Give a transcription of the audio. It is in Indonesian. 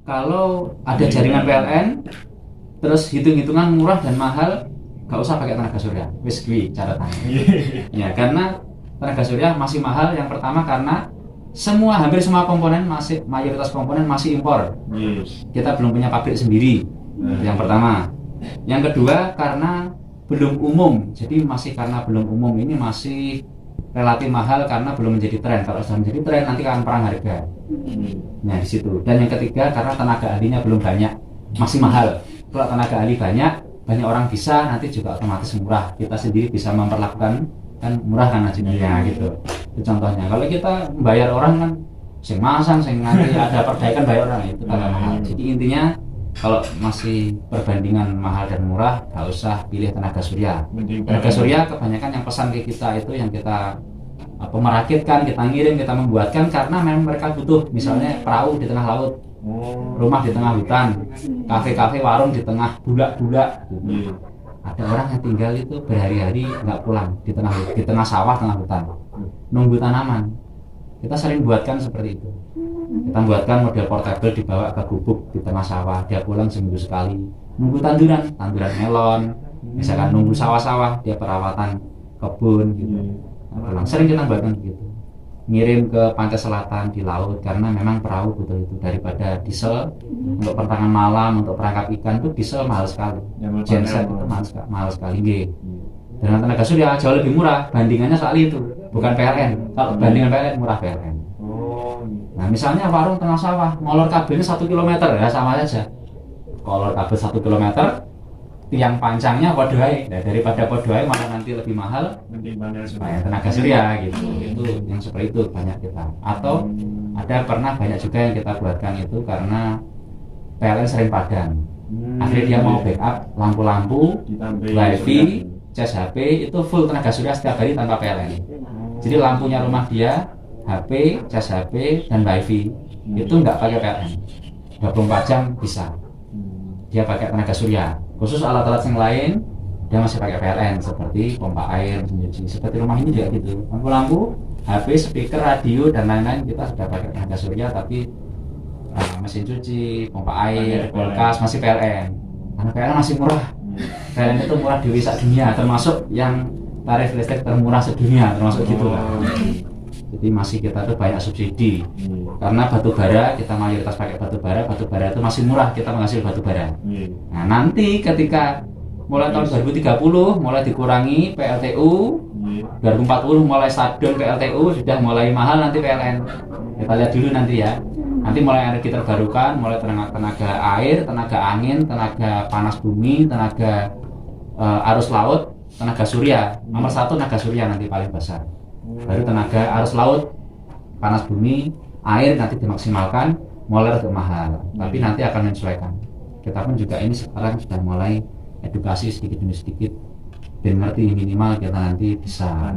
kalau ada jaringan PLN, terus hitung-hitungan murah dan mahal, nggak usah pakai tenaga surya. Wis kuwi catatannya. Ya, karena tenaga surya masih mahal. Yang pertama karena hampir semua komponen mayoritas komponen masih impor. Kita belum punya pabrik sendiri. Yang pertama. Yang kedua karena belum umum. Jadi karena belum umum ini masih relatif mahal karena belum menjadi tren. Kalau sudah menjadi tren nanti akan perang harga. Nah di situ. Dan yang ketiga karena tenaga ahlinya belum banyak, masih mahal. Kalau tenaga ahli banyak orang bisa, nanti juga otomatis murah. Kita sendiri bisa memperlakukan kan murah kan hasilnya gitu. Itu contohnya. Kalau kita membayar orang kan sing masang, sing nanti ada perbaikan bayar orang itu kan mahal. Jadi intinya kalau masih perbandingan mahal dan murah, nggak usah pilih tenaga surya. Tenaga surya kebanyakan yang pesan ke kita itu yang kita merakitkan, kita ngirim, kita membuatkan karena memang mereka butuh. Misalnya perahu di tengah laut, rumah di tengah hutan, kafe-kafe, warung di tengah bulak-bulak. Ada orang yang tinggal itu berhari-hari nggak pulang di tengah sawah, tengah hutan, nunggu tanaman. Kita sering buatkan seperti itu. Kita buatkan model portable dibawa ke gubuk di tengah sawah. Dia pulang seminggu sekali, nunggu tanduran melon. Misalkan nunggu sawah-sawah, dia perawatan kebun gitu. Pulang sering kita buatkan begitu. Ngirim ke pantai selatan di laut karena memang perahu butuh itu daripada diesel untuk pertangan malam, untuk perangkap ikan itu diesel mahal sekali. Genset itu mahal sekali. Dengan tenaga surya jauh lebih murah bandingannya soal itu, bukan PLN. Kalau bandingan PLN murah PLN. Nah misalnya warung tengah sawah, ngolor kabelnya 1 km ya sama saja. Ngolor kabel 1 km, tiang pancangnya podoai. Nah, daripada podoai malah nanti lebih mahal. Tenaga surya gitu. Itu yang seperti itu banyak kita. Atau pernah banyak juga yang kita buatkan itu karena PLN sering padam. Akhirnya dia mau backup lampu-lampu, wifi, cas HP itu full tenaga surya setiap hari tanpa PLN. Jadi lampunya rumah dia, HP, cas HP, dan wifi itu nggak pakai PLN. 24 jam bisa. Dia pakai tenaga surya. Khusus alat-alat yang lain dia masih pakai PLN seperti pompa air, pencuci. Seperti rumah ini juga gitu. Lampu-lampu, HP, speaker, radio dan lain-lain kita sudah pakai tenaga surya, tapi mesin cuci, pompa air, kulkas masih PLN. Karena PLN masih murah. PLN itu murah di dunia, termasuk yang tarif listrik termurah sedunia, termasuk gitu kan. Jadi masih kita tuh banyak subsidi. Karena batu bara kita mayoritas pakai batu bara itu masih murah, kita menghasil batu bara. Nah nanti ketika mulai tahun 2030 mulai dikurangi PLTU, 2040 mulai shutdown PLTU, sudah mulai mahal nanti PLN. Kita lihat dulu nanti ya. Nanti mulai energi terbarukan, mulai tenaga air, tenaga angin, tenaga panas bumi, tenaga arus laut, tenaga surya. Nomor 1 tenaga surya nanti paling besar. Baru tenaga arus laut, panas bumi, air nanti dimaksimalkan, mulai agak mahal. Tapi nanti akan menyesuaikan. Kita pun juga ini sekarang sudah mulai edukasi sedikit demi sedikit, dan ngerti minimal kita nanti bisa.